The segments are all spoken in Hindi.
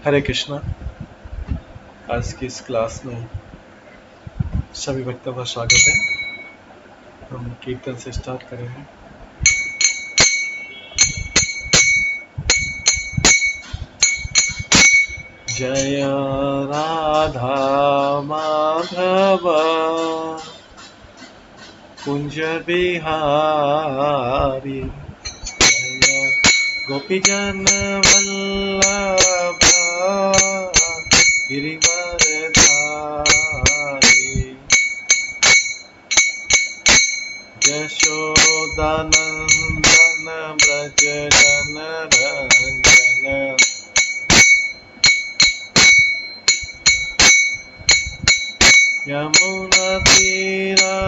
हरे कृष्णा। आज की इस क्लास में सभी भक्तों का स्वागत है। हम कीर्तन से स्टार्ट करेंगे। जय राधा माधव कुंज बिहारी, जय गोपीजन वल्लभ गिरिवरधारी, यशोदानंदन ब्रज जन रंजन, यमुना तीरावनचारी,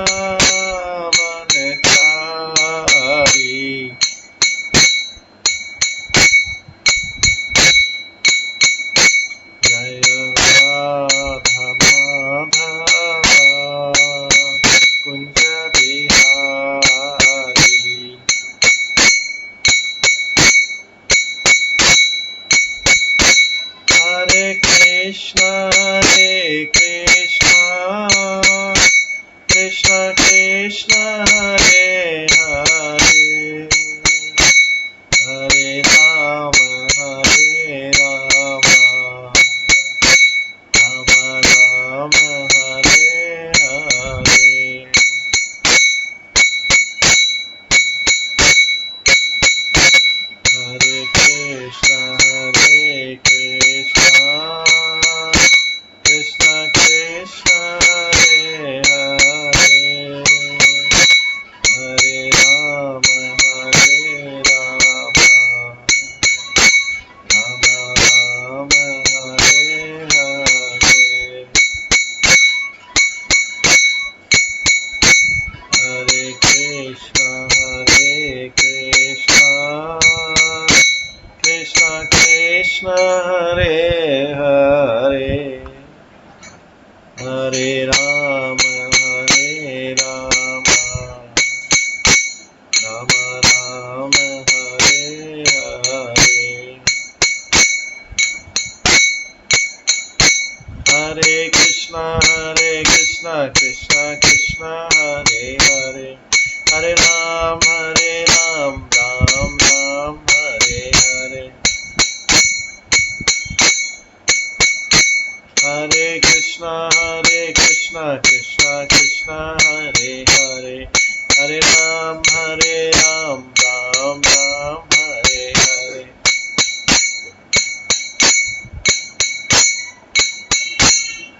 जय राधा माधव कुंज बिहारी। हरे कृष्णा कृष्ण कृष्ण हरे हरे, हरे राम राम राम हरे हरे। हरे कृष्णा कृष्ण कृष्ण हरे हरे, हरे राम राम राम हरे हरे। हरे कृष्णा कृष्ण कृष्ण हरे हरे, हरे राम राम राम हरे हरे। हरे कृष्णा कृष्ण कृष्ण हरे हरे, हरे राम राम राम हरे हरे। हरे कृष्णा कृष्ण कृष्ण हरे हरे, हरे राम राम राम हरे हरे।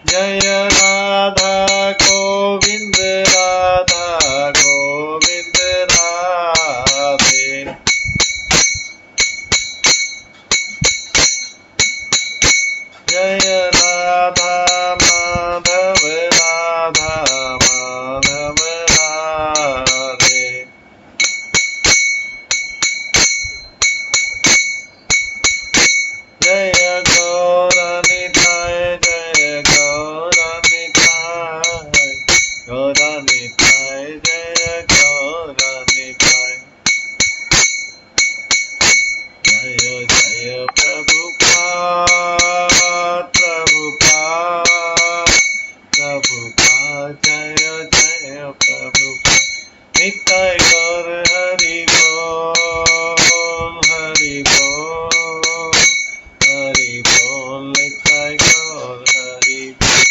जय राधा गोविंद राधे, जय राधा माधव राधे, जय गौरनिताय गौरनिताय जय गौरनिताय, जय जय प्रभुपाद जय जय प्रभुपाद। निताय गौर हरि बोल निताय गौर हरि बोल।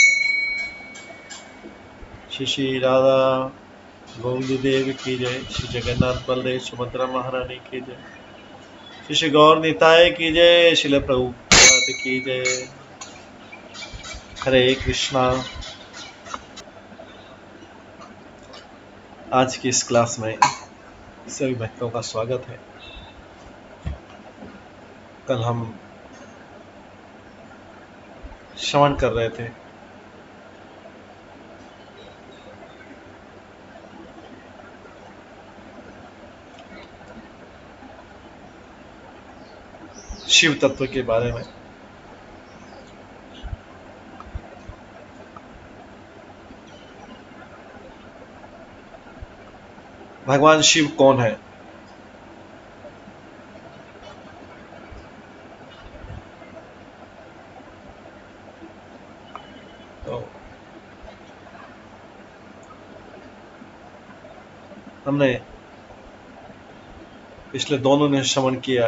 श्री राधा गोविंद देव की जय, श्री जगन्नाथ बलदेव सुभद्रा महारानी की जय, श्री गौर निताय की जय, श्रील प्रभुपाद की जय। हरे कृष्णा। आज की इस क्लास में सभी भक्तों का स्वागत है। कल हम श्रवण कर रहे थे शिव तत्व के बारे में। भगवान शिव कौन है? तो हमने पिछले दोनों ने श्रवण किया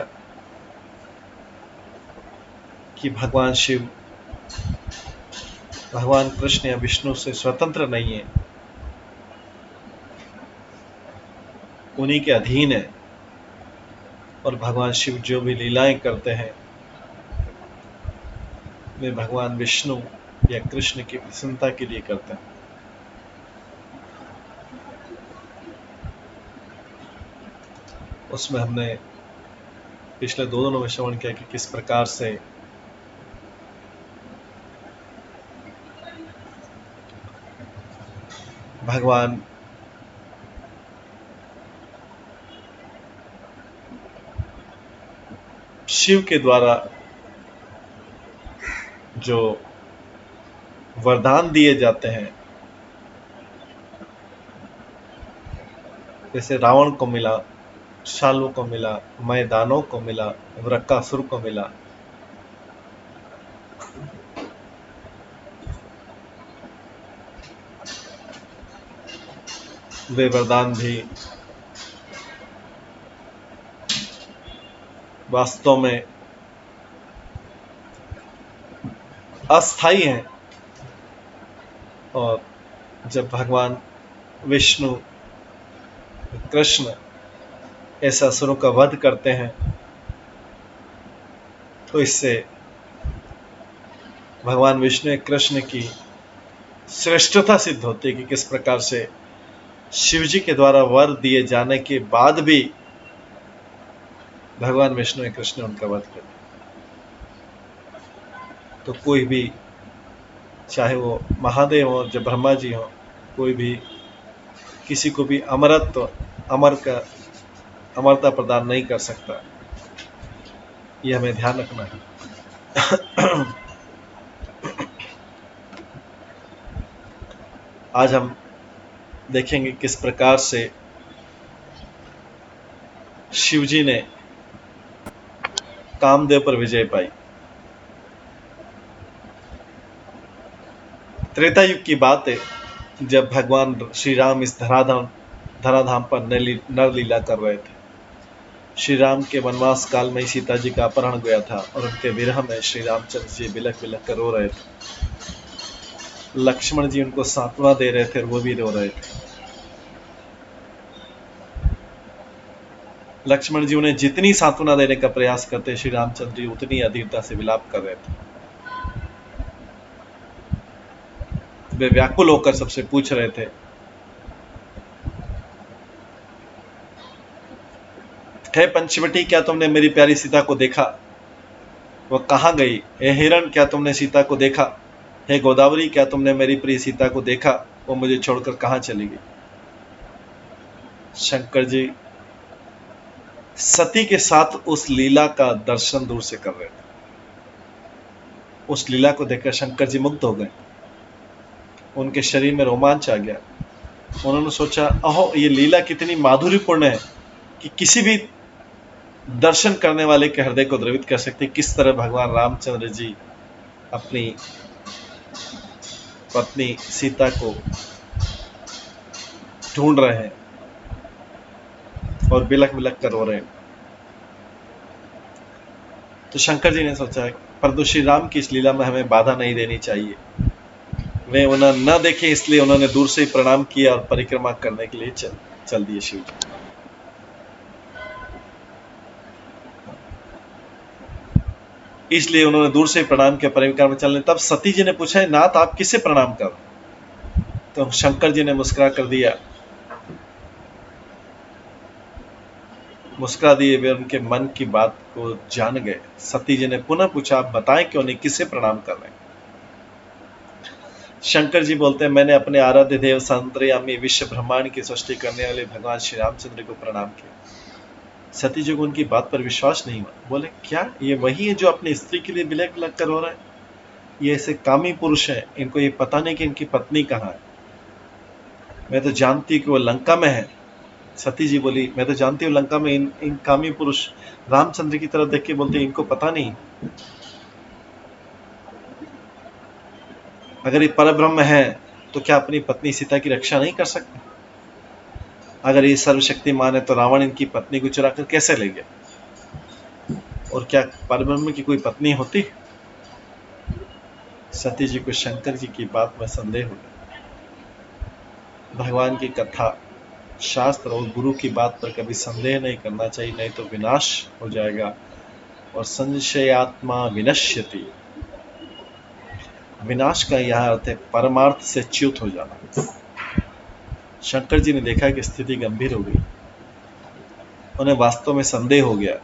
कि भगवान शिव भगवान कृष्ण या विष्णु से स्वतंत्र नहीं है, उन्हीं के अधीन है। और भगवान शिव जो भी लीलाएं करते हैं वे भगवान विष्णु या कृष्ण की प्रसन्नता के लिए करते हैं। उसमें हमने पिछले दोनों में श्रवण किया कि किस प्रकार से भगवान शिव के द्वारा जो वरदान दिए जाते हैं, जैसे रावण को मिला, शाल्व को मिला, मैदानों को मिला, वृक्कासुर को मिला, वे वरदान भी वास्तव में अस्थायी हैं। और जब भगवान विष्णु कृष्ण ऐसे असुरों का वध करते हैं तो इससे भगवान विष्णु कृष्ण की श्रेष्ठता सिद्ध होती है कि किस प्रकार से शिव जी के द्वारा वर दिए जाने के बाद भी भगवान विष्णु कृष्ण उनका वध कर। तो कोई भी, चाहे वो महादेव हो, जब ब्रह्मा जी हो, कोई भी किसी को भी अमरता प्रदान नहीं कर सकता। यह हमें ध्यान रखना है। आज हम देखेंगे किस प्रकार से शिवजी ने कामदेव पर विजय पाई। त्रेता युग की बात है, जब भगवान श्री राम इस धराधाम पर नर लीला कर रहे थे। श्री राम के वनवास काल में सीता जी का अपहरण गया था और उनके विरह में श्री रामचंद्र जी बिलख बिलख कर रो रहे थे। लक्ष्मण जी उनको सांत्वना दे रहे थे और वो भी रो रहे थे। लक्ष्मण जी उन्हें जितनी सांत्वना देने का प्रयास करते, श्री रामचंद्र जी उतनी अधीरता से विलाप कर रहे थे। वे व्याकुल होकर सबसे पूछ रहे थे, हे पंचवटी, क्या तुमने मेरी प्यारी सीता को देखा? वह कहाँ गई? हे हिरण, क्या तुमने सीता को देखा? हे गोदावरी, क्या तुमने मेरी प्रिय सीता को देखा? वो मुझे छोड़कर कहाँ चली गई? शंकर जी सती के साथ उस लीला का दर्शन दूर से कर रहे थे। उस लीला को देखकर शंकर जी मुग्ध हो गए। उनके शरीर में रोमांच आ गया। उन्होंने सोचा, अहो, ये लीला कितनी माधुर्यपूर्ण है कि किसी भी दर्शन करने वाले के हृदय को द्रवित कर सकती। किस तरह भगवान रामचंद्र जी अपनी पत्नी सीता को ढूंढ रहे हैं और बिलख बिलख कर रो रहे हैं। तो शंकर जी ने सोचा, परंतु श्री राम की इस लीला में हमें बाधा नहीं देनी चाहिए। वे उन्हें न देखे, इसलिए उन्होंने दूर से ही प्रणाम किया और परिक्रमा करने के लिए चल दिए शिव जी। इसलिए उन्होंने दूर से प्रणाम किया, परिक्रमा चलने। तब सती जी ने पूछा, नाथ, आप किसे प्रणाम कर? तो शंकर जी ने मुस्कुरा कर दिया, मुस्कुरा दिए। वे उनके मन की बात को जान गए। सती जी ने पुनः पूछा, आप बताएं क्यों नहीं, किसे प्रणाम कर रहे हैं? शंकर जी बोलते हैं, मैंने अपने आराध्य देव संतरयामी विश्व ब्रह्मांड की सृष्टि करने वाले भगवान श्री रामचंद्र को प्रणाम किया। सती जी को उनकी बात पर विश्वास नहीं हुआ। बोले, क्या ये वही है जो अपनी स्त्री के लिए बिलख बिलख कर हो रहा है? ये ऐसे कामी पुरुष हैं, इनको ये पता नहीं कि इनकी पत्नी कहाँ है। मैं तो जानती कि वो लंका में है। सती जी बोली, मैं तो जानती हूँ लंका में इन कामी पुरुष। रामचंद्र की तरफ देख के बोलते, इनको पता नहीं। अगर ये परब्रह्म है तो क्या अपनी पत्नी सीता की रक्षा नहीं कर सकते? अगर ये सर्वशक्तिमान है तो रावण इनकी पत्नी को चुरा कर कैसे ले गया? और क्या परब्रह्म की कोई पत्नी होती? सती जी को शंकर जी की बात में संदेह हो गया। भगवान की कथा, शास्त्र और गुरु की बात पर कभी संदेह नहीं करना चाहिए, नहीं तो विनाश हो जाएगा। और संशयात्मा विनश्यति, विनाश का यह अर्थ है परमार्थ से च्युत हो जाना। शंकर जी ने देखा कि स्थिति गंभीर हो गई, उन्हें वास्तव में संदेह हो गया,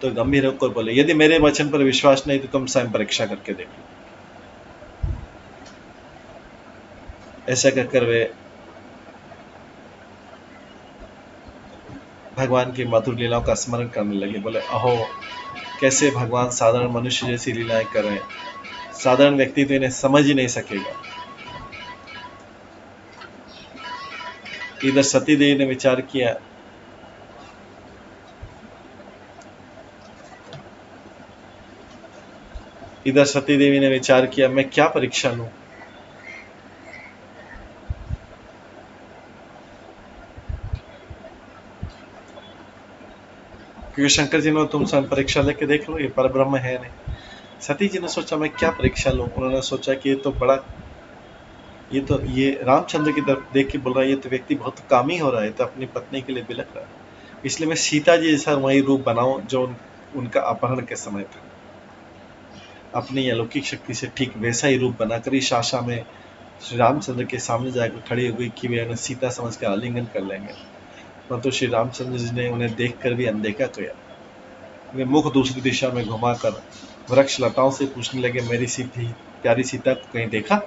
तो गंभीर होकर बोले, यदि मेरे वचन पर विश्वास नहीं तो तुम स्वयं परीक्षा करके देखो। ऐसा कहकर वे भगवान की मधुर लीलाओं का स्मरण करने लगे। बोले, अहो, कैसे भगवान साधारण मनुष्य जैसी लीलाएं कर रहे हैं, साधारण व्यक्ति तो इन्हें समझ ही नहीं सकेगा। इधर सती देवी ने विचार किया, मैं क्या परीक्षा लूं? क्योंकि शंकर जी ने, तुम स्वयं परीक्षा लेके देख लो, ये परब्रह्म है नहीं। सती जी ने सोचा, मैं क्या परीक्षा लूं? उन्होंने सोचा कि ये रामचंद्र की तरफ देख के बोल रहा है, ये तो व्यक्ति बहुत कामी हो रहा है, तो अपनी पत्नी के लिए बिलख रहा है, इसलिए मैं सीता जी जैसा वही रूप बनाऊं जो उनका अपहरण के समय था। अपनी अलौकिक शक्ति से ठीक वैसा ही रूप बनाकर इस आशा में श्री रामचंद्र के सामने जाकर खड़ी हो गई कि वे उन्हें सीता समझ कर आलिंगन कर लेंगे। परंतु श्री रामचंद्र जी ने उन्हें देखकर भी अनदेखा किया। वे मुख दूसरी दिशा में घुमाकर वृक्ष लताओं से पूछने लगे, मेरी प्यारी सीता को कहीं देखा?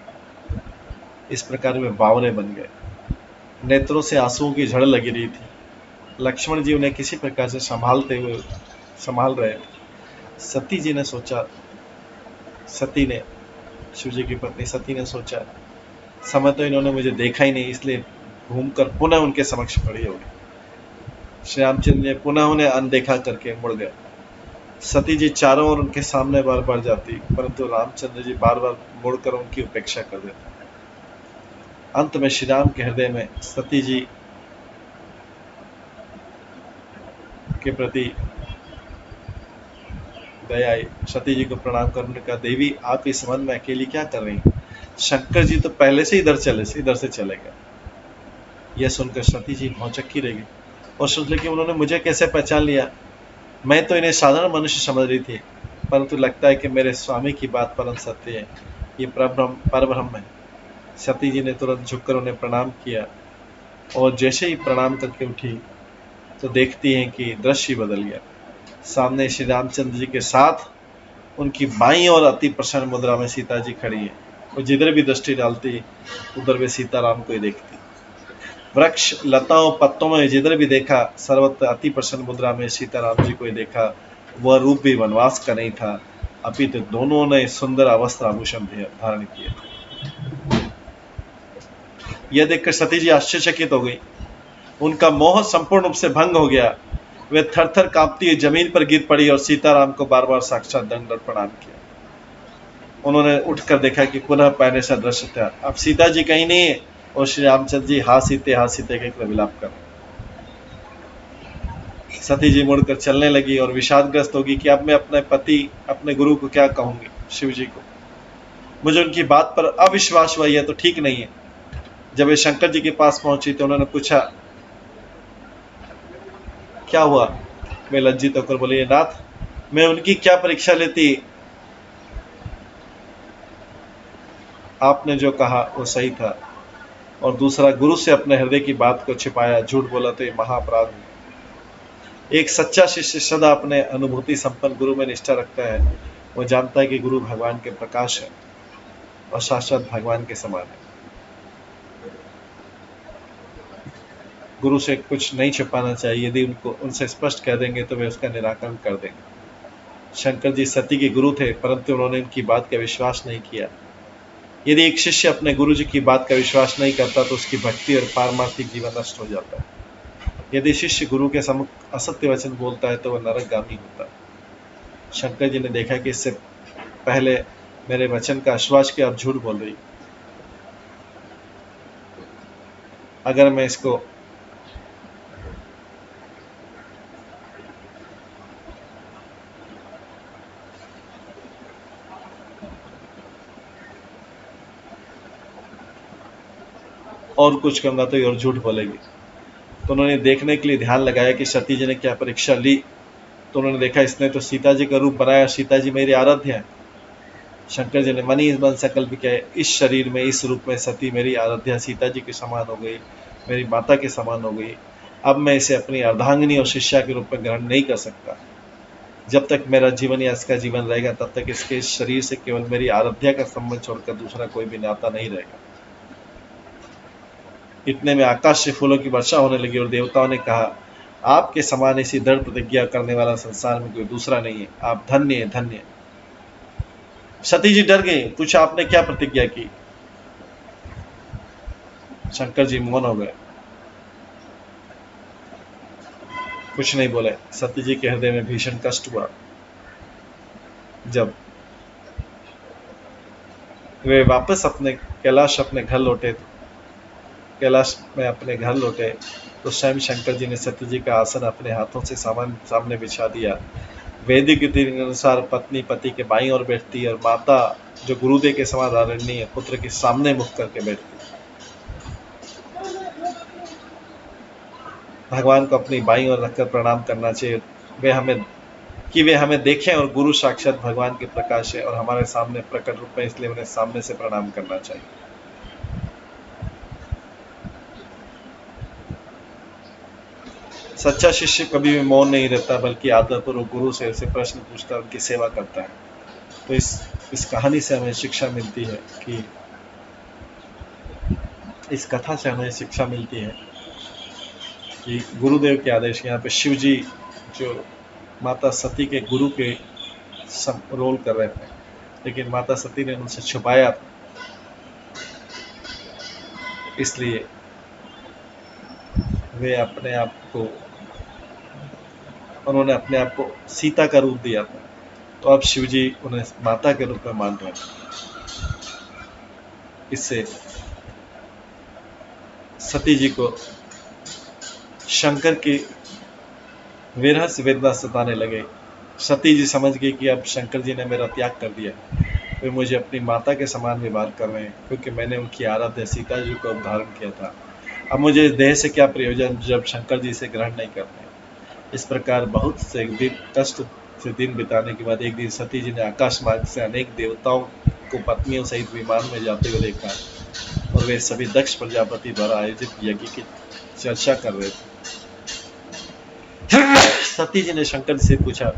इस प्रकार वे बावरे बन गए। नेत्रों से आंसुओं की झड़ लगी रही थी। लक्ष्मण जी उन्हें किसी प्रकार से संभाल रहे थे। शिव जी की पत्नी सती ने सोचा, समय तो इन्होंने मुझे देखा ही नहीं, इसलिए घूमकर पुनः उनके समक्ष खड़ी हो गई। श्री रामचंद्र ने पुनः उन्हें अनदेखा करके मुड़ गए। सती जी चारों ओर उनके सामने बार बार जाती, परंतु रामचंद्र जी बार बार मुड़कर उनकी उपेक्षा कर देते। अंत में श्री राम के हृदय में सती जी के प्रति दया आई। सती जी को प्रणाम करने का, देवी आप इस वन में अकेली क्या कर रही हैं? शंकर जी तो पहले से इधर से चले गए। यह सुनकर सती जी भौचक्की रह गई और सोच कि उन्होंने मुझे कैसे पहचान लिया। मैं तो इन्हें साधारण मनुष्य समझ रही थी, परंतु लगता है कि मेरे स्वामी की बात परम सत्य है, ये परब्रह्म है। सती जी ने तुरंत झुककर उन्हें प्रणाम किया और जैसे ही प्रणाम करके उठी तो देखती हैं कि दृश्य बदल गया। सामने श्री रामचंद्र जी के साथ उनकी बाईं ओर अति प्रसन्न मुद्रा में सीता जी खड़ी है, और जिधर भी दृष्टि डालती उधर वे सीताराम को ही देखती। वृक्ष लताओं पत्तों में जिधर भी देखा सर्वत्र अति प्रसन्न मुद्रा में सीताराम जी को ही देखा। वह रूप भी वनवास का नहीं था, अपितु दोनों ने सुंदर वस्त्र आभूषण धारण किए। यह देखकर सती जी आश्चर्यचकित हो गई। उनका मोह संपूर्ण रूप से भंग हो गया। वे थर-थर कांपती हुई जमीन पर गिर पड़ी और सीताराम को बार बार साक्षात दंडवत प्रणाम किया। उन्होंने उठकर देखा कि पुनः पहले सा दृश्य था। अब सीता जी कहीं नहीं है और श्री रामचंद्र जी हाथ सीते के विलाप कर। सती जी मुड़कर चलने लगी और विषादग्रस्त होगी कि अब मैं अपने पति, अपने गुरु को क्या कहूंगी। शिव जी को मुझे उनकी बात पर अविश्वास हुआ, यह तो ठीक नहीं है। जब वे शंकर जी के पास पहुंची तो उन्होंने पूछा, क्या हुआ? वे लज्जित होकर बोले, नाथ, मैं उनकी क्या परीक्षा लेती? आपने जो कहा वो सही था, और दूसरा, गुरु से अपने हृदय की बात को छिपाया, झूठ बोला तो ये महाअपराध है। एक सच्चा शिष्य सदा अपने अनुभूति संपन्न गुरु में निष्ठा रखता है। वो जानता है कि गुरु भगवान के प्रकाश है और साक्षात भगवान के समान है। गुरु से कुछ नहीं छिपाना चाहिए, यदि उनसे स्पष्ट कह देंगे तो वे उसका निराकरण कर देंगे। शंकर जी सती के गुरु थे, परंतु उन्होंने उनकी बात का विश्वास नहीं किया। यदि एक शिष्य अपने गुरु जी की बात का विश्वास नहीं करता तो उसकी भक्ति और पारमार्थिक जीवन नष्ट हो जाता है। यदि शिष्य गुरु के सम्मुख असत्य वचन बोलता है तो वह नरकगामी होता है। शंकर जी ने देखा कि इससे पहले मेरे वचन का आश्वास के आप झूठ बोल रही। अगर मैं इसको और कुछ कहूंगा तो ये और झूठ बोलेगी। तो उन्होंने देखने के लिए ध्यान लगाया कि सती जी ने क्या परीक्षा ली। तो उन्होंने देखा इसने तो सीता जी का रूप बनाया, सीता जी मेरी आराध्य है। शंकर जी ने मन ही मन संकल्प किया, इस शरीर में इस रूप में सती मेरी आराध्या सीता जी के समान हो गई, मेरी माता के समान हो गई। अब मैं इसे अपनी अर्धांगिनी और शिष्या के रूप में ग्रहण नहीं कर सकता। जब तक मेरा जीवन या इसका जीवन रहेगा तब तक इसके इस शरीर से केवल मेरी आराध्या का संबंध छोड़कर दूसरा कोई भी नाता नहीं रहेगा। इतने में आकाश से फूलों की वर्षा होने लगी और देवताओं ने कहा, आपके समान इसी दृढ़ प्रतिज्ञा करने वाला संसार में कोई दूसरा नहीं है, आप धन्य हैं, धन्य हैं। सती जी डर गई, पूछा आपने क्या प्रतिज्ञा की। शंकर जी मौन हो गए, कुछ नहीं बोले। सती जी के हृदय में भीषण कष्ट हुआ। जब वे वापस अपने कैलाश अपने घर लौटे, कैलाश में अपने घर लौटे तो स्वयं शंकर जी ने सती जी का आसन अपने हाथों से सामने बिछा दिया। वैदिक रीति के अनुसार पत्नी पति के बाईं ओर बैठती है और माता जो गुरुदेव के समान आदरणीय है पुत्र के सामने मुख करके बैठती है। भगवान को अपनी बाईं ओर रखकर प्रणाम करना चाहिए, वे हमें देखें और गुरु साक्षात भगवान के प्रकाश है और हमारे सामने प्रकट रूप में, इसलिए उन्हें सामने से प्रणाम करना चाहिए। सच्चा शिष्य कभी भी मौन नहीं रहता बल्कि आदरपूर्वक गुरु से ऐसे प्रश्न पूछता है, उनकी सेवा करता है। तो इस कहानी से हमें शिक्षा मिलती है कि इस कथा से हमें शिक्षा मिलती है कि गुरुदेव के आदेश, यहाँ पे शिव जी जो माता सती के गुरु के रोल कर रहे थे, लेकिन माता सती ने उनसे छुपाया था, इसलिए वे उन्होंने अपने आप को सीता का रूप दिया था। तो अब शिव जी उन्हें माता के रूप में मान रहे हैं। इससे सती जी को शंकर की विरह से वेदना सताने लगे। सती जी समझ गई कि अब शंकर जी ने मेरा त्याग कर दिया, वे मुझे अपनी माता के समान व्यवहार कर रहे हैं, क्योंकि मैंने उनकी आराध्य सीता जी को धारण किया था। अब मुझे इस देह से क्या प्रयोजन जब शंकर जी से ग्रहण नहीं करते। इस प्रकार बहुत से कष्ट से दिन बिताने के बाद एक दिन सती जी ने आकाश मार्ग से अनेक देवताओं को पत्नियों सहित विमान में जाते हुए देखा और वे सभी दक्ष प्रजापति द्वारा आयोजित यज्ञ की चर्चा कर रहे थे। सती जी ने शंकर जी से पूछा,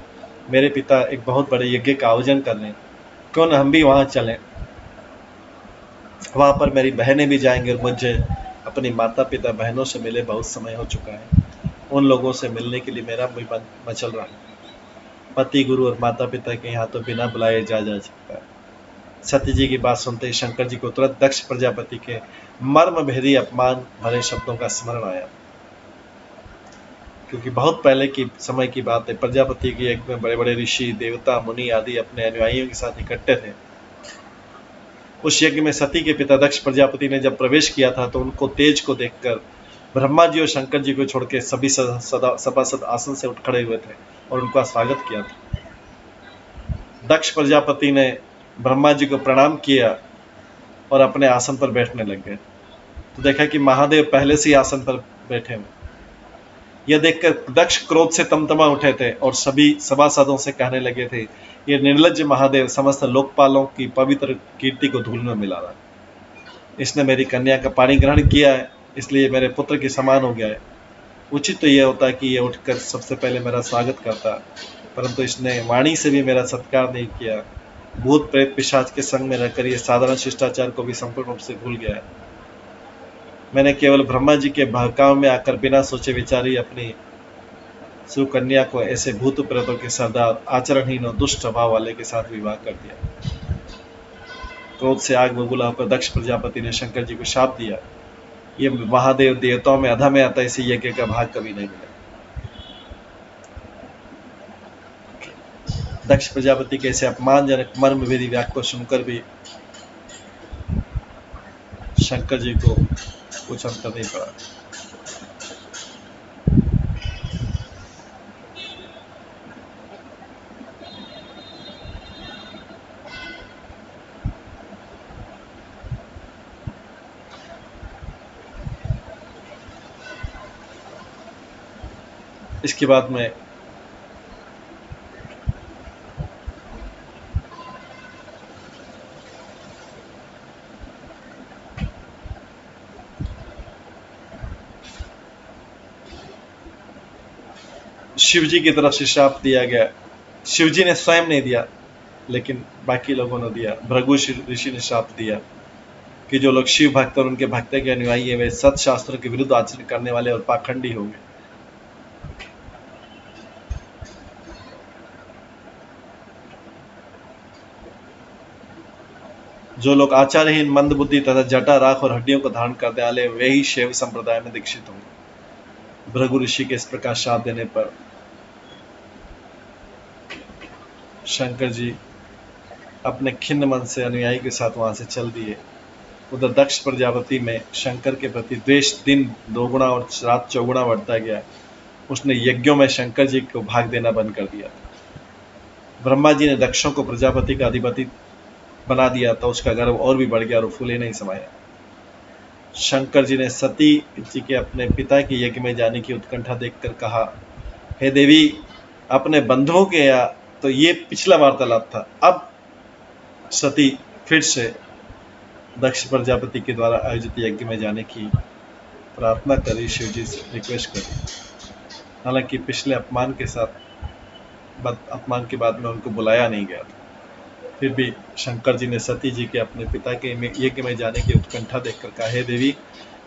मेरे पिता एक बहुत बड़े यज्ञ का आयोजन कर रहे हैं, क्यों न हम भी वहां चलें। वहां पर मेरी बहनें भी जाएंगे और मुझे अपनी माता पिता बहनों से मिले बहुत समय हो चुका है, उन लोगों से मिलने के लिए मेरा भी मन मचल रहा है। पति गुरु और माता पिता के यहाँ तो बिना बुलाए जा सकता है। सती जी की बात सुनते ही शंकर जी को तुरंत दक्ष प्रजापति के मर्म भेदी अपमान भरे शब्दों का स्मरण आया, क्योंकि बहुत पहले की समय की बात है। प्रजापति के यज्ञ में बड़े बड़े ऋषि देवता मुनि आदि अपने अनुयायियों के साथ इकट्ठे थे। उस यज्ञ में सती के पिता दक्ष प्रजापति ने जब प्रवेश किया था तो उनको तेज को देखकर ब्रह्मा जी और शंकर जी को छोड़कर सभी सभासद आसन से उठ खड़े हुए थे और उनका स्वागत किया था। दक्ष प्रजापति ने ब्रह्मा जी को प्रणाम किया और अपने आसन पर बैठने लग गए। तो देखा कि महादेव पहले से ही आसन पर बैठे हुए। यह देखकर दक्ष क्रोध से तमतमा उठे थे और सभी सभासदों से कहने लगे थे, ये निर्लज्ज महादेव समस्त लोकपालों की पवित्र कीर्ति को धूल में मिला रहा है। इसने मेरी कन्या का पानी ग्रहण किया है, इसलिए मेरे पुत्र के समान हो गया है। उचित तो यह होता कि यह उठकर सबसे पहले मेरा स्वागत करता, परंतु इसने वाणी से भी मेरा सत्कार नहीं किया। भूत प्रेत पिशाच के संग में रहकर यह साधारण शिष्टाचार को भी संपूर्ण रूप से भूल गया है। मैंने केवल ब्रह्मा जी के बहकाव में आकर बिना सोचे विचारी अपनी सुकन्या को ऐसे भूत प्रेतों के सरदार आचरणहीन और दुष्ट स्वभाव वाले के साथ विवाह कर दिया। क्रोध से आग बबूला होकर दक्ष प्रजापति ने शंकर जी को शाप दिया, ये महादेव देवताओं में अधा में आता, इसे यज्ञ का भाग कभी नहीं मिला। दक्ष प्रजापति के ऐसे अपमानजनक मर्म भेदी वाक्य को सुनकर भी शंकर जी को कुछ अंतर नहीं पड़ा। इसके बाद में शिव जी की तरफ से श्राप दिया गया। शिव जी ने स्वयं नहीं दिया, लेकिन बाकी लोगों ने दिया। भृगु ऋषि ने श्राप दिया कि जो लोग शिव भक्त और उनके भक्त के अनुयायी है वे सत शास्त्रों के विरुद्ध आचरण करने वाले और पाखंडी होंगे। जो लोग आचारहीन, मंद बुद्धि तथा जटा, राख और हड्डियों को धारण करने वाले वे ही शैव संप्रदाय में दीक्षित होंगे। भृगु ऋषि के इस प्रकार श्राप देने पर शंकर जी अपने खिन्न मन से अनुयायी के साथ वहां से चल दिए। उधर दक्ष प्रजापति में शंकर के प्रति द्वेष दिन दोगुना और रात चौगुना बढ़ता गया। उसने यज्ञों में शंकर जी को भाग देना बंद कर दिया। ब्रह्मा जी ने दक्षों को प्रजापति का अधिपति बना दिया तो उसका गर्व और भी बढ़ गया और फूले नहीं समाया। शंकर जी ने सती जी के अपने पिता के यज्ञ में जाने की उत्कंठा देखकर कहा, हे देवी, अपने बंधुओं के या तो ये पिछला वार्तालाप था। अब सती फिर से दक्ष प्रजापति के द्वारा आयोजित यज्ञ में जाने की प्रार्थना करी, शिव जी से रिक्वेस्ट करी। हालांकि पिछले अपमान के बाद में उनको बुलाया नहीं गया था। फिर भी शंकर जी ने सती जी के अपने पिता के यज्ञ में जाने की उत्कंठा देखकर कहा, हे देवी,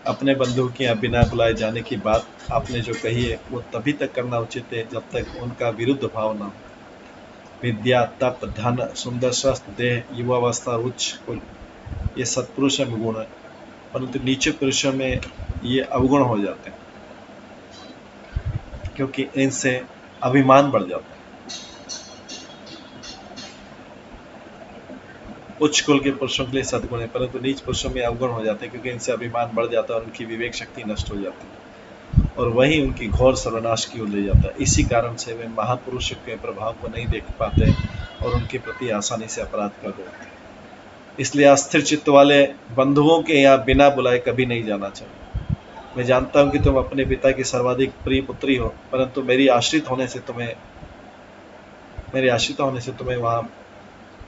अपने बंधु के यहाँ बिना बुलाए जाने की बात आपने जो कही है वो तभी तक करना उचित है जब तक उनका विरुद्ध भाव न हो। विद्या, तप, धन, सुंदर स्वस्थ देह, युवावस्था, उच्च कुल, ये सत्पुरुषों में गुण है, परंतु नीचे पुरुषों में ये अवगुण हो जाते हैं क्योंकि इनसे अभिमान बढ़ जाता है। उच्च कुल के पुरुषों के लिए सद्गुण है, परंतु नीच पुरुषों में अवगुण हो जाते हैं क्योंकि इनसे अभिमान बढ़ जाता है और उनकी विवेक शक्ति नष्ट हो जाती है और वही उनकी घोर सर्वनाश की ओर ले जाता है। इसी कारण से वे महापुरुषों के प्रभाव को नहीं देख पाते और उनके प्रति आसानी से अपराध कर देते हैं। इसलिए अस्थिर चित्त वाले बंधुओं के यहाँ बिना बुलाए कभी नहीं जाना चाहिए। मैं जानता हूं कि तुम अपने पिता की सर्वाधिक प्रिय पुत्री हो, परंतु मेरे आश्रित होने से तुम्हें वहां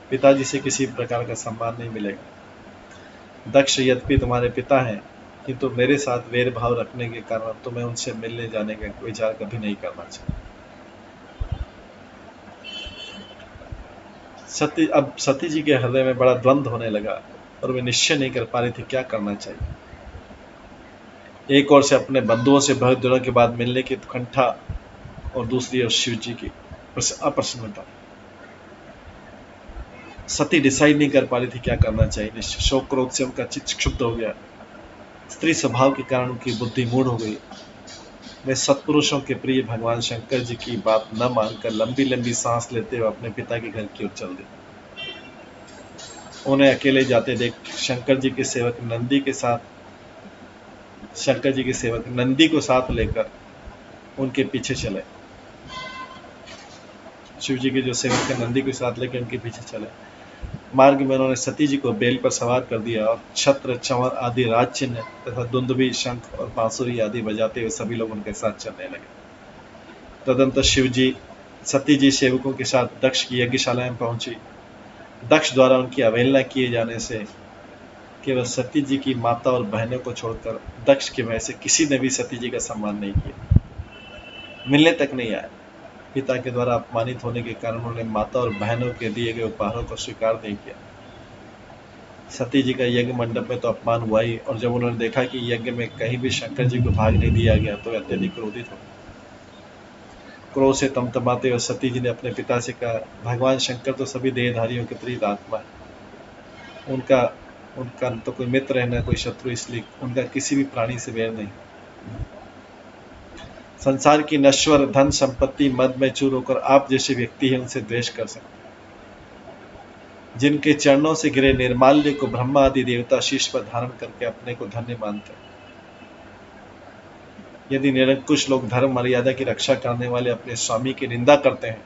पिताजी से किसी प्रकार का सम्मान नहीं मिलेगा। दक्ष यद्यपि तुम्हारे पिता हैं, किंतु मेरे साथ वैर भाव रखने के कारण तुम्हें उनसे मिलने जाने का विचार कभी नहीं करना चाहिए। अब सती जी के हृदय में बड़ा द्वंद्व होने लगा और वे निश्चय नहीं कर पा रही थी क्या करना चाहिए। एक ओर से अपने बंधुओं से बहुत दिनों के बाद मिलने की उत्कंठा और दूसरी ओर शिव जी की अप्रसन्नता। सती डिसाइड नहीं कर पा रही थी क्या करना चाहिए। शोक क्रोध से उनका चित्त क्षुब्ध हो गया। स्त्री स्वभाव के कारण उनकी बुद्धि मूढ़ हो गई। वे सत्पुरुषों के प्रिय भगवान शंकर जी की बात न मानकर लंबी लंबी सांस लेते हुए अपने पिता के घर की ओर चल दी। उन्हें अकेले जाते देख शंकर जी के सेवक नंदी को साथ लेकर उनके पीछे चले। शिव जी के जो सेवक है नंदी को साथ लेकर उनके पीछे चले। मार्ग में उन्होंने सती जी को बेल पर सवार कर दिया और छत्र, चंवर आदि राज चिन्ह तथा दुंदुभी, शंख और बांसुरी आदि बजाते हुए सभी लोग उनके साथ चलने लगे। तदंतर शिव जी सती जी सेवकों के साथ दक्ष की यज्ञशाला में पहुंची। दक्ष द्वारा उनकी अवहेलना किए जाने से केवल सती जी की माता और बहनों को छोड़कर दक्ष के भय से किसी ने भी सती जी का सम्मान नहीं किया, मिलने तक नहीं आया। पिता के द्वारा अपमानित होने के कारण उन्होंने माता और बहनों के दिए गए उपहारों को स्वीकार नहीं किया। सती जी का यज्ञ मंडप में तो अपमान हुआ ही, और जब उन्होंने देखा कि यज्ञ में कहीं भी शंकर जी को भाग नहीं दिया गया तो अत्यधिक क्रोधित हो। क्रोध से तमतमाते हुए सती जी ने अपने पिता से कहा, भगवान शंकर तो सभी देहधारियों के प्रिय आत्मा है। उनका तो कोई मित्र है न कोई शत्रु, इसलिए उनका किसी भी प्राणी से वैर नहीं। संसार की नश्वर धन संपत्ति मद में चूर होकर आप जैसे व्यक्ति हैं उनसे द्वेष कर सकते हैं। जिनके चरणों से गिरे निर्माल्य को ब्रह्मा आदि देवता शीश पर धारण करके अपने को धन्य मानते हैं। यदि निरंकुश लोग धर्म मर्यादा की रक्षा करने वाले अपने स्वामी की निंदा करते हैं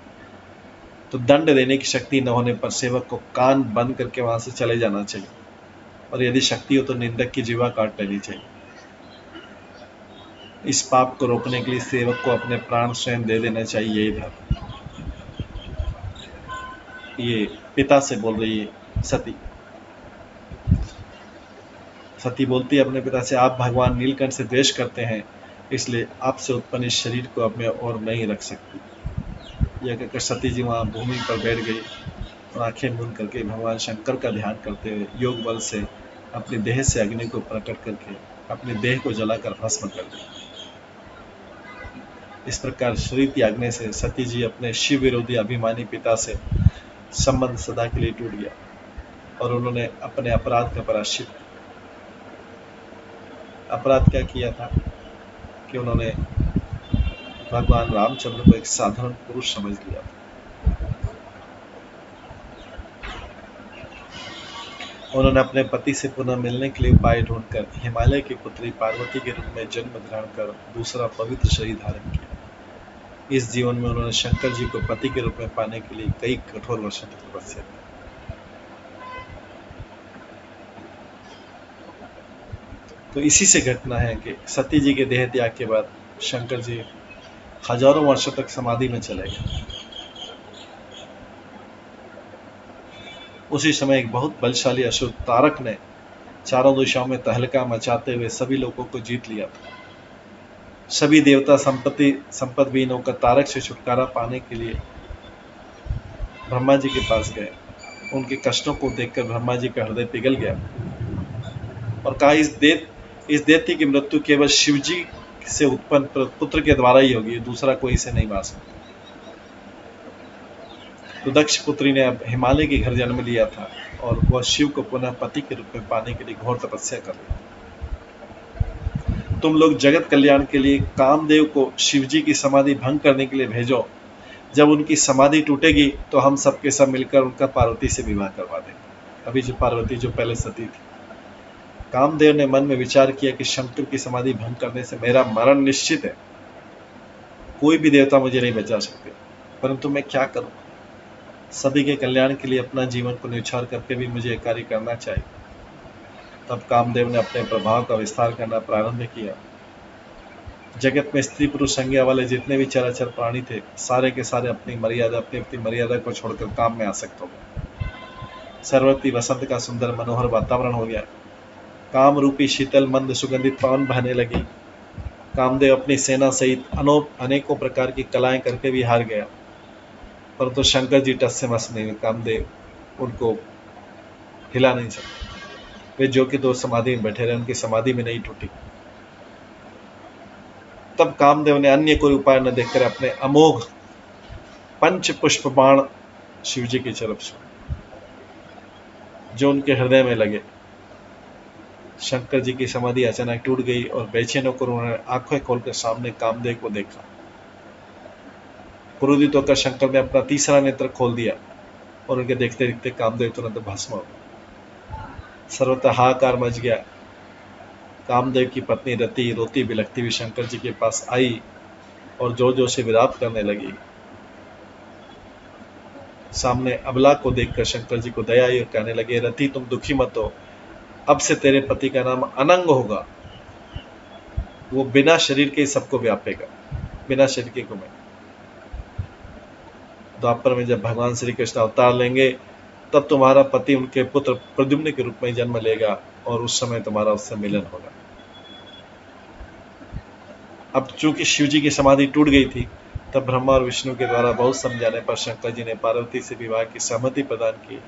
तो दंड देने की शक्ति न होने पर सेवक को कान बंद करके वहां से चले जाना चाहिए, और यदि शक्ति हो तो निंदक की जीवा काट लेनी चाहिए। इस पाप को रोकने के लिए सेवक को अपने प्राण स्वयं दे देना चाहिए। यही धर्म। ये पिता से बोल रही है सती। सती बोलती है अपने पिता से, आप भगवान नीलकंठ से द्वेष करते हैं, इसलिए आपसे उत्पन्न इस शरीर को अब मैं और नहीं रख सकती। यह कहकर सती जी वहां भूमि पर बैठ गई और आंखें बंद करके भगवान शंकर का ध्यान करते हुए योग बल से अपने देह से अग्नि को प्रकट करके अपने देह को जलाकर भस्म कर दी। इस प्रकार शरीर त्यागने से सती जी अपने शिव विरोधी अभिमानी पिता से संबंध सदा के लिए टूट गया और उन्होंने अपने अपराध का प्रायश्चित। अपराध क्या किया था कि उन्होंने भगवान रामचंद्र को एक साधारण पुरुष समझ लिया था। उन्होंने अपने पति से पुनः मिलने के लिए उपाय ढूंढकर हिमालय की पुत्री पार्वती के रूप में जन्म ग्रहण कर दूसरा पवित्र शरीर धारण किया। इस जीवन में उन्होंने शंकर जी को पति के रूप में पाने के लिए कई कठोर वर्षों तक तपस्या की। तो इसी से घटना है कि सती जी के देह त्याग के बाद शंकर जी हजारों वर्षों तक समाधि में चले गए। उसी समय एक बहुत बलशाली असुर तारक ने चारों दिशाओं में तहलका मचाते हुए सभी लोगों को जीत लिया था। सभी देवता संपत्ति विहीन होकर तारक से छुटकारा पाने के लिए ब्रह्मा जी के पास गए। उनके कष्टों को देखकर ब्रह्मा जी का हृदय पिघल गया और कहा, इस दैत्य की मृत्यु केवल शिव जी से उत्पन्न पुत्र के द्वारा ही होगी, दूसरा कोई इसे नहीं मार सकता। तो दक्ष पुत्री ने अब हिमालय के घर जन्म लिया था और वह शिव को पुनः पति के रूप में पाने के लिए घोर तपस्या कर रही। तुम लोग जगत कल्याण के लिए कामदेव को शिव जी की समाधि भंग करने के लिए भेजो। जब उनकी समाधि टूटेगी तो हम सबके सब मिलकर उनका पार्वती से विवाह करवा देंगे। अभी जो पार्वती जो पहले सती थी, कामदेव ने मन में विचार किया कि शंकर की समाधि भंग करने से मेरा मरण निश्चित है, कोई भी देवता मुझे नहीं बचा सकते, परंतु मैं क्या करूं? सभी के कल्याण के लिए अपना जीवन को न्यौछावर करके भी मुझे कार्य करना चाहिए। तब कामदेव ने अपने प्रभाव का विस्तार करना प्रारंभ किया। जगत में स्त्री पुरुष संज्ञा वाले जितने भी चराचर प्राणी थे, सारे के सारे अपनी मर्यादा को छोड़कर काम में आसक्त हो गए। सर्वत्र वसंत का सुंदर मनोहर वातावरण हो गया। काम रूपी शीतल मंद सुगंधित पवन बहने लगी। कामदेव अपनी सेना सहित अनेकों प्रकार की कलाएं करके भी हार गया, परंतु तो शंकर जी टस से मस नहीं हुए। कामदेव उनको हिला नहीं सकते। वे जो कि दो समाधि में बैठे रहे, उनकी समाधि में नहीं टूटी। तब कामदेव ने अन्य कोई उपाय न देखकर अपने अमोघ पंच पुष्प बाण शिव जी की तरफ छोड़े, जो उनके हृदय में लगे। शंकर जी की समाधि अचानक टूट गई और बेचैन होकर उन्होंने आंखें खोलकर सामने कामदेव को देखा। क्रोधित होकर शंकर ने अपना तीसरा नेत्र खोल दिया और उनके देखते देखते कामदेव तुरंत भस्म हो गए। सर्वत्र हाहाकार मच गया। कामदेव की पत्नी रति रोती बिलखती हुई शंकर जी के पास आई और जोर जोर से विलाप करने लगी। सामने अबला को देखकर शंकर जी को दया आई और कहने लगे, रति तुम दुखी मत हो, अब से तेरे पति का नाम अनंग होगा। वो बिना शरीर के सबको व्यापेगा, बिना शरीर के को मैं। द्वापर में जब भगवान श्री कृष्ण अवतार लेंगे तब तुम्हारा पति उनके पुत्र प्रद्युम्न के रूप में जन्म लेगा और उस समय तुम्हारा उससे मिलन होगा। अब चूंकि शिव जी की समाधि टूट गई थी, तब ब्रह्मा और विष्णु के द्वारा बहुत समझाने पर शंकर जी ने पार्वती से विवाह की सहमति प्रदान की।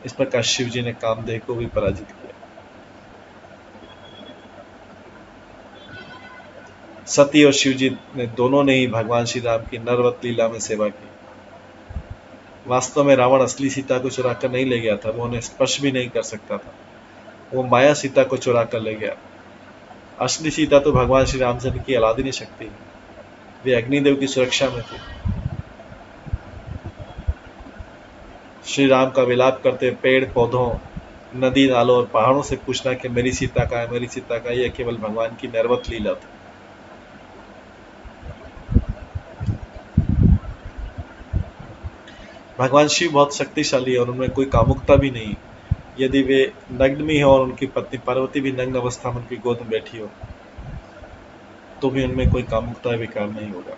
इस प्रकार शिव जी ने कामदेव को भी पराजित किया। सती और शिव जी ने दोनों ने ही भगवान श्री राम की नरवत लीला में सेवा की। वास्तव में रावण असली सीता को चुरा कर नहीं ले गया था, वो उन्हें स्पर्श भी नहीं कर सकता था। वो माया सीता को चुरा कर ले गया। असली सीता तो भगवान श्री रामचंद्र की अलादीनी शक्ति है। वे अग्निदेव की सुरक्षा में थे। श्री राम का विलाप करते पेड़ पौधों, नदी नालों और पहाड़ों से पूछना कि मेरी सीता का है, मेरी सीता का, यह केवल भगवान की नैर्वत लीला थी। भगवान शिव बहुत शक्तिशाली है और उनमें कोई कामुकता भी नहीं। यदि वे नग्न भी हो और उनकी पत्नी पार्वती भी नग्न अवस्था में उनकी गोद में बैठी हो, तो भी उनमें कोई कामुकता विकार नहीं होगा।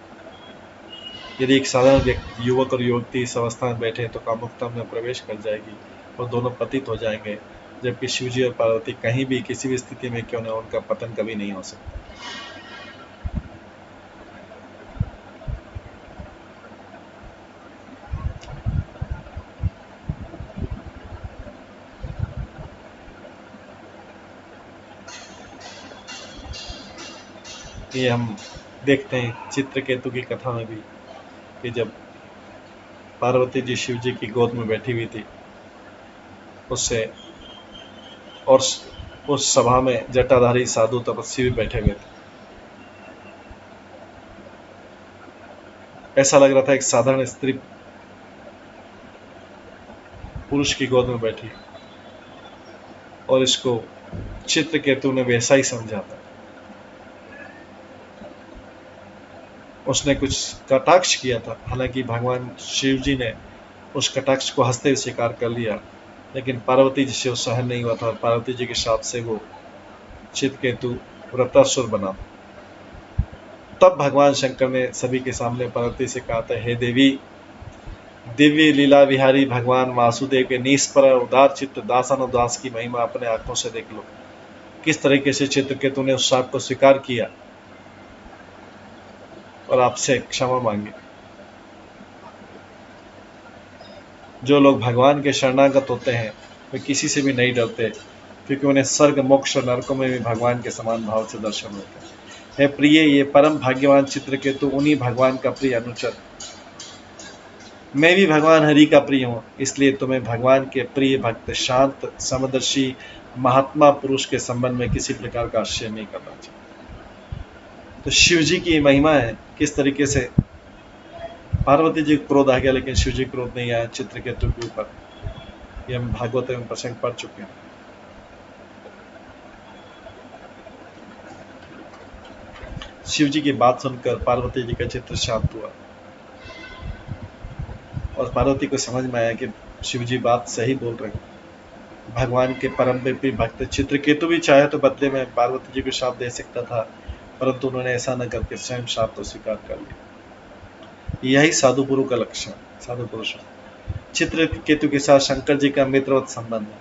यदि एक साधारण युवक और युवती इस अवस्था में बैठे तो कामुकता में प्रवेश कर जाएगी और दोनों पतित हो जाएंगे, जबकि शिवजी और पार्वती कहीं भी किसी भी स्थिति में क्यों न उनका पतन कभी नहीं हो सकता। ये हम देखते हैं चित्रकेतु की कथा में भी कि जब पार्वती जी शिव जी की गोद में बैठी हुई थी, उससे और उस सभा में जटाधारी साधु तपस्वी भी बैठे हुए थे। ऐसा लग रहा था एक साधारण स्त्री पुरुष की गोद में बैठी, और इसको चित्रकेतु ने वैसा ही समझा था। उसने कुछ कटाक्ष किया था, हालांकि भगवान शिव जी ने उस कटाक्ष को हंसते हुए स्वीकार कर लिया, लेकिन पार्वती जी से वो सहन नहीं हुआ था और पार्वती जी के शाप से वो चित्रकेतु व्रतासुर बना। तब भगवान शंकर ने सभी के सामने पार्वती से कहा था, हे देवी, दिव्य लीला विहारी भगवान वासुदेव के निष्पर उदार चित्त दासानुदास की महिमा अपने आंखों से देख लो। किस तरीके से चित्रकेतु ने उस शाप को स्वीकार किया और आपसे क्षमा मांगे। जो लोग भगवान के शरणागत होते हैं वे किसी से भी नहीं डरते, क्योंकि उन्हें स्वर्ग मोक्ष और नरकों में भी भगवान के समान भाव से दर्शन होते हैं। हे प्रिय, ये परम भाग्यवान चित्रकेतु उन्हीं भगवान का प्रिय अनुचर। मैं भी भगवान हरि का प्रिय हूँ, इसलिए तुम्हें भगवान के प्रिय भक्त, शांत, समदर्शी, महात्मा पुरुष के संबंध में किसी प्रकार का आश्चर्य नहीं करना चाहिए। तो शिव जी की महिमा है किस तरीके से पार्वती जी को क्रोध आ गया, लेकिन शिव जी क्रोध नहीं आया चित्रकेतु के ऊपर। ये हम भागवत में प्रसंग पढ़ चुके हैं। शिव जी की बात सुनकर पार्वती जी का चित्र शांत हुआ और पार्वती को समझ में आया कि शिव जी बात सही बोल रहे हैं। भगवान के परम प्रिय भक्त चित्रकेतु भी चाहे तो बदले में पार्वती जी को शाप दे सकता था, परंतु उन्होंने ऐसा न करके स्वयं शाप को स्वीकार कर लिया। यही साधु पुरुष का लक्षण, साधु पुरुष। चित्रकेतु के साथ शंकर जी का मित्रवत संबंध है,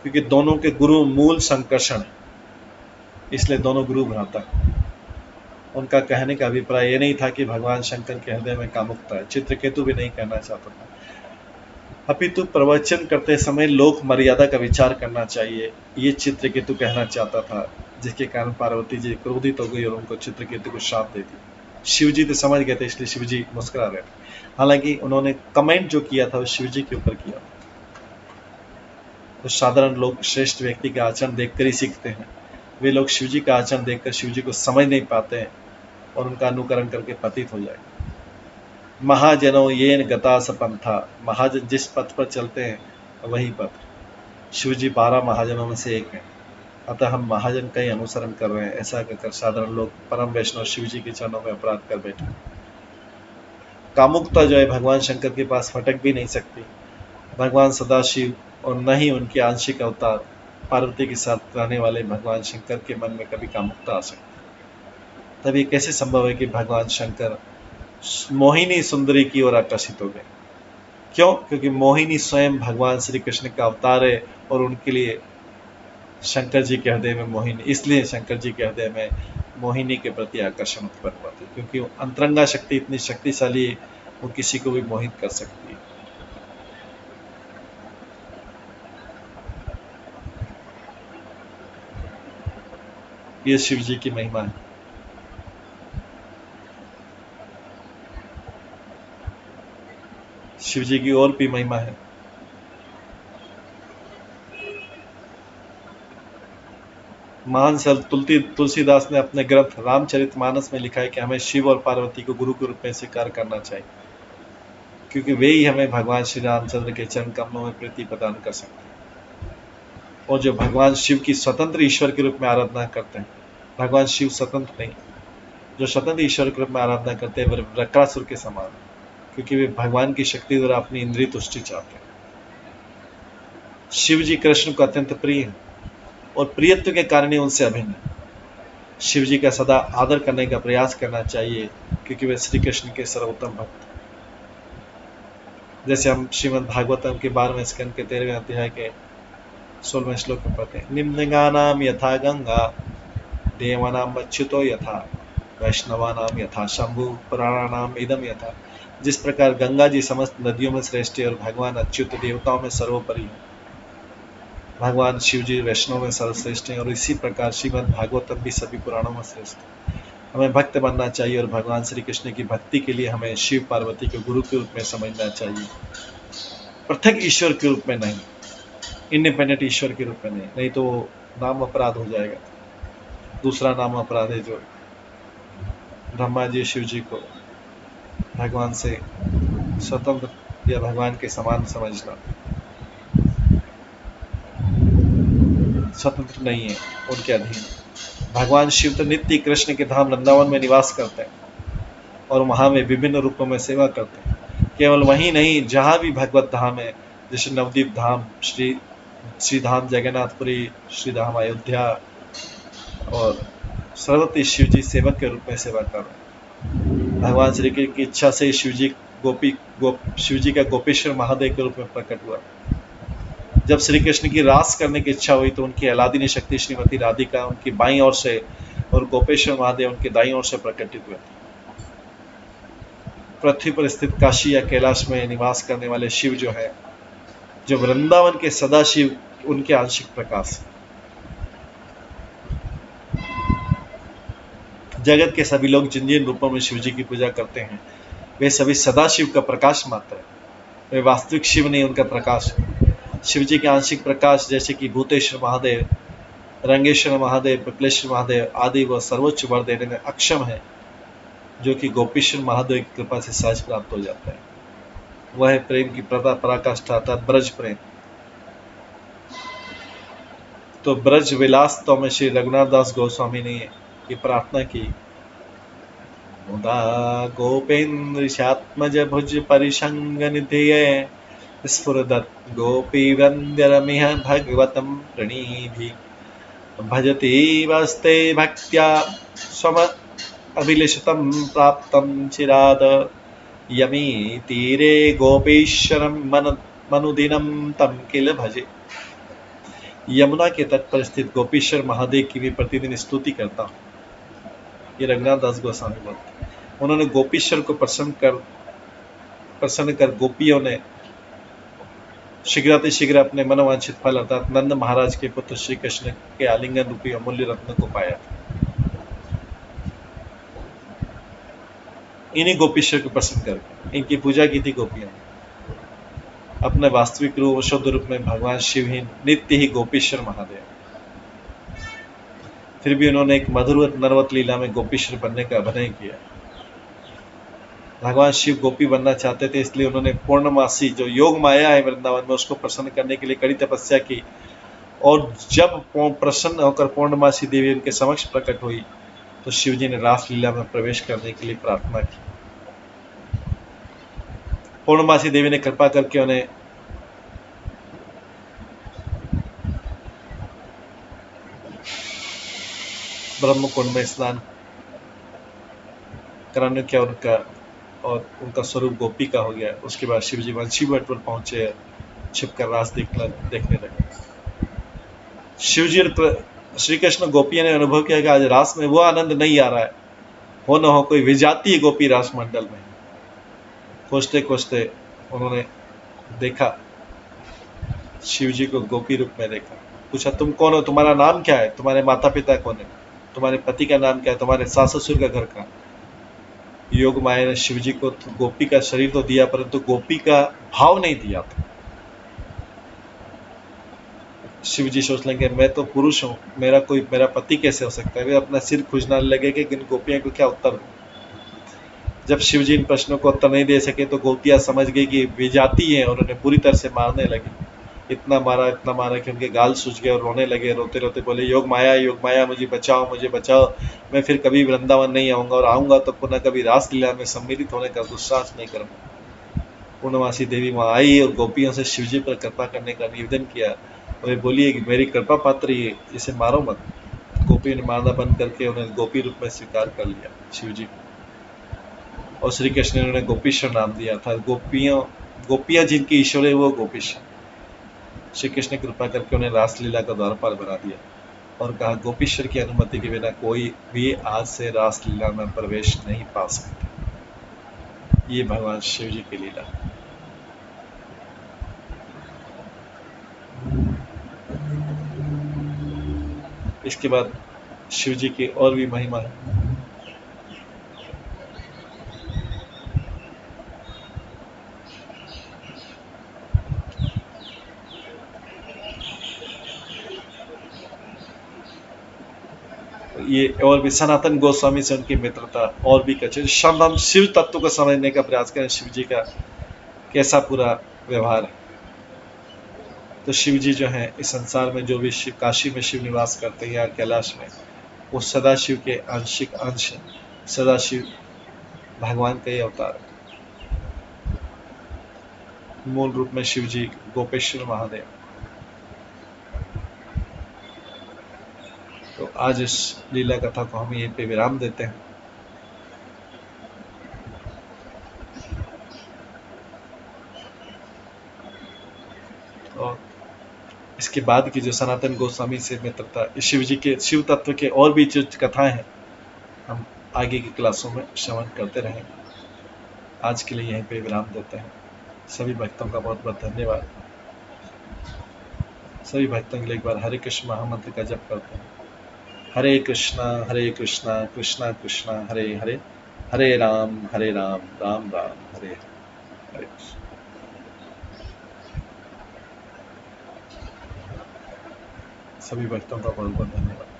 क्योंकि दोनों के गुरु मूल संकर्षण है, इसलिए दोनों गुरु भ्राता। उनका कहने का अभिप्राय ये नहीं था कि भगवान शंकर के हृदय में कामुकता है, चित्रकेतु भी नहीं कहना चाहता था, अपितु प्रवचन करते समय लोक मर्यादा का विचार करना चाहिए, ये चित्रकेतु कहना चाहता था, जिसके कारण पार्वती जी क्रोधित हो गई और उनको चित्रकेतु को श्राप दे दी। शिव जी तो समझ गए थे, इसलिए शिव जी मुस्कुरा रहे थे। हालांकि उन्होंने कमेंट जो किया था वो शिव जी के ऊपर किया। तो साधारण लोग श्रेष्ठ व्यक्ति का आचरण देखकर ही सीखते हैं, वे लोग शिव जी का आचरण देखकर शिव जी को समझ नहीं पाते हैं और उनका अनुकरण करके पतित हो जाए। महाजनों येन गता सपंथा, महाजन जिस पथ पर चलते हैं वही पथ। शिव जी 12 महाजनों में से एक है, अतः हम महाजन का ही अनुसरण कर रहे हैं। ऐसा कहकर साधारण लोग परम वैष्णव शिव जी के चरणों में अपराध कर बैठे। कामुकता जो है भगवान शंकर के पास फटक भी नहीं सकती। भगवान सदाशिव और न ही उनके आंशिक अवतार पार्वती के साथ रहने वाले भगवान शंकर के मन में कभी कामुकता आ सकती। तब ये कैसे संभव है कि भगवान शंकर मोहिनी सुंदरी की ओर आकर्षित हो गए? क्यों? क्योंकि मोहिनी स्वयं भगवान श्री कृष्ण का अवतार है और उनके लिए शंकर जी के हृदय में मोहिनी, इसलिए शंकर जी के हृदय में मोहिनी के प्रति आकर्षण उत्पन्न हुआ था, क्योंकि अंतरंगा शक्ति इतनी शक्तिशाली है, वो किसी को भी मोहित कर सकती है। ये शिव जी की महिमा है। शिव जी की और भी महिमा है। महान संत तुलसीदास ने अपने ग्रंथ रामचरितमानस में लिखा है कि हमें शिव और पार्वती को गुरु के रूप में स्वीकार करना चाहिए, क्योंकि वे ही हमें भगवान श्री रामचंद्र के चरण कमलों में प्रीति प्रदान कर सकते हैं। और जो भगवान शिव की स्वतंत्र ईश्वर के रूप में आराधना करते हैं, भगवान शिव स्वतंत्र नहीं, जो स्वतंत्र ईश्वर के रूप में आराधना करते हैं वे वक्रासुर के समान, क्योंकि वे भगवान की शक्ति द्वारा अपनी इंद्रिय तुष्टि चाहते हैं। शिव जी कृष्ण को अत्यंत प्रिय हैं और प्रियत्व के कारण ही उनसे अभिन्न है। शिव जी का सदा आदर करने का प्रयास करना चाहिए, क्योंकि वे श्री कृष्ण के सर्वोत्तम भक्त। जैसे हम श्रीमद् भागवतम के 12वें स्कंद के 13वें अध्याय के 16वें श्लोक में पढ़ते हैं, निम्नगानाम यथा गंगा देवानाम अच्युतो यथा वैष्णवानाम यथा शंभु पुराणानाम इदम यथा। जिस प्रकार गंगा जी समस्त नदियों में श्रेष्ठ है और भगवान अच्युत देवताओं में सर्वोपरि है, भगवान शिव जी वैष्णव में सर्वश्रेष्ठ हैं, और इसी प्रकार श्रीमद् भागवतम भी सभी पुराणों में श्रेष्ठ है। हमें भक्त बनना चाहिए और भगवान श्री कृष्ण की भक्ति के लिए हमें शिव पार्वती को गुरु के रूप में समझना चाहिए, पृथक ईश्वर के रूप में नहीं, इंडिपेंडेंट ईश्वर के रूप में नहीं तो नाम अपराध हो जाएगा। दूसरा नाम अपराध है जो ब्रह्मा जी शिव जी को भगवान से स्वतंत्र या भगवान के समान समझना, स्वतंत्र नहीं है, उनके अधीन। भगवान शिव तो नित्य कृष्ण के धाम वृंदावन में निवास करते हैं और वहां में विभिन्न रूपों में सेवा करते हैं। केवल वहीं नहीं, जहां भी भगवत धाम है, जैसे नवदीप धाम, श्री धाम जगन्नाथपुरी, श्री धाम अयोध्या, और सर्वत्र शिव जी सेवक के रूप में सेवा कर रहे हैं। भगवान श्री कृष्ण की इच्छा से शिव जी का गोपेश्वर महादेव के रूप में प्रकट हुआ। जब श्री कृष्ण की रास करने की इच्छा हुई तो उनकी अलादीनी शक्ति श्रीमती राधिका उनकी बाईं ओर से और गोपेश्वर महादेव उनकी दाईं ओर से प्रकटित हुए। पृथ्वी पर स्थित काशी या कैलाश में निवास करने वाले शिव जो है, जो वृंदावन के सदाशिव, उनके आंशिक प्रकाश। जगत के सभी लोग जिन जिन रूपों में शिव जी की पूजा करते हैं वे सभी सदाशिव का प्रकाश मात्र है, वे वास्तविक शिव नहीं, उनका प्रकाश है। शिव जी के आंशिक प्रकाश जैसे कि भूतेश्वर महादेव, रंगेश्वर महादेव, पिपलेश्वर महादेव आदि व सर्वोच्च वर देने में अक्षम है, जो कि गोपीश्वर महादेव की कृपा से सहज प्राप्त हो जाता है। वह है प्रेम की पराकाष्ठा अर्थात ब्रज प्रेम। तो ब्रज विलास तो में श्री रघुनाथ दास गोस्वामी ने ये प्रार्थना की, मुदा गोपेन्द्रशात्मज भुज परिशंग निधेय स्फुरदत् गोपी वन्द्यरमिह भगवतं प्रणीभि भजति वस्ते भक्त्या स्वम अभिलषितं प्राप्तं चिराद यमी तीरे गोपीश्वरं मनुदिनं तम किल भजे। यमुना के तट पर स्थित गोपीश्वर महादेव की भी प्रतिदिन स्तुति करता हूँ। ये रघुनाथ दास गोस्वामी बोलते हैं। उन्होंने गोपीश्वर को प्रसन्न कर गोपियों ने शीघ्र अपने मनोवांछित फल अर्थात नंद महाराज के पुत्र श्री कृष्ण के आलिंगन रूपी अमूल्य रत्न को पाया। इन्हीं गोपीश्वर को प्रसन्न कर इनकी पूजा की थी गोपियों ने। अपने वास्तविक रूप शुद्ध रूप में भगवान शिव ही नित्य ही गोपीश्वर महादेव, फिर भी उन्होंने एक मधुर नरवत लीला में गोपीश्वर बनने का अभिनय किया। भगवान शिव गोपी बनना चाहते थे, इसलिए उन्होंने पूर्णमासी जो योग माया है वृंदावन में उसको प्रसन्न करने के लिए कड़ी तपस्या की, और जब प्रसन्न होकर पूर्णमासी देवी उनके समक्ष प्रकट हुई तो शिव जी ने रास लीला में प्रवेश करने के लिए प्रार्थना की। पूर्णमासी देवी ने कृपा करके उन्हें ब्रह्म कुंड में स्नान कराने किया और उनका स्वरूप गोपी का हो गया। उसके बाद शिव जी वंशी वट पर पहुंचे, छिपकर रास देखने लगे। शिव जी श्री कृष्ण गोपियों ने अनुभव किया कि आज रास में वो आनंद नहीं आ रहा है, हो न हो कोई विजातीय गोपी रास मंडल में। खोजते खोजते उन्होंने देखा, शिव जी को गोपी रूप में देखा। पूछा, तुम कौन हो, तुम्हारा नाम क्या है, तुम्हारे माता पिता कौन है, तुम्हारे पति का नाम क्या है, तुम्हारे सास ससुर का घर कहाँ। योग माया ने शिव जी को गोपी का शरीर तो दिया, परंतु गोपी का भाव नहीं दिया था। शिव जी सोच लेंगे मैं तो पुरुष हूँ, मेरा पति कैसे हो सकता है, वे अपना सिर खुजने लगे कि इन गोपियों को क्या उत्तर दूं। जब शिव जी इन प्रश्नों को उत्तर नहीं दे सके तो गोपियां समझ गई कि विजाती है और उन्हें बुरी तरह से मारने लगी। इतना मारा कि उनके गाल सूज गए और रोने लगे। रोते रोते बोले, योग माया मुझे बचाओ, मुझे बचाओ। मैं फिर कभी वृंदावन नहीं आऊंगा, और आऊंगा तो पुनः कभी रासलीला में सम्मिलित होने का दुस्साहस नहीं करूंगा। पूर्णमासी देवी वहां आई और गोपियों से शिवजी पर कृपा करने का निवेदन किया। और बोलिए कि मेरी कृपा पात्र ये, इसे मारो मत। गोपी ने मारना बंद करके उन्हें गोपी रूप में स्वीकार कर लिया शिवजी को। और श्री कृष्ण ने उन्हें गोपीश्वर नाम दिया था। गोपियां जिनकी ईश्वर है वो गोपीश्वर। श्री कृष्ण ने कृपा करके उन्हें रासलीला का द्वारपाल बना दिया और कहा, गोपीश्वर की अनुमति के बिना कोई भी आज से रासलीला में प्रवेश नहीं पा सकता। ये भगवान शिव जी की लीला। इसके बाद शिव जी की और भी महिमा है। ये और भी सनातन गोस्वामी से उनकी मित्रता और भी कच्चे। हम शिव तत्व को समझने का प्रयास करें, शिव जी का कैसा पूरा व्यवहार है। तो शिव जी जो है इस संसार में जो भी शिव, काशी में शिव निवास करते हैं या कैलाश में, वो सदाशिव के आंशिक अंश है। सदाशिव भगवान का ही अवतार है। मूल रूप में शिव जी गोपेश्वर महादेव। तो आज इस लीला कथा को हम यहीं पे विराम देते हैं। और इसके बाद की जो सनातन गोस्वामी से मित्रता, शिव जी के शिव तत्व के और भी जो कथाएं हैं, हम आगे की क्लासों में श्रवण करते रहेंगे। आज के लिए यहीं पे विराम देते हैं। सभी भक्तों का बहुत बहुत धन्यवाद। सभी भक्तों के लिए एक बार हरे कृष्ण महामंत्र का जप करते हैं। हरे कृष्णा कृष्णा कृष्णा हरे हरे, हरे राम राम राम हरे हरे। सभी भक्तों का बहुत बहुत धन्यवाद।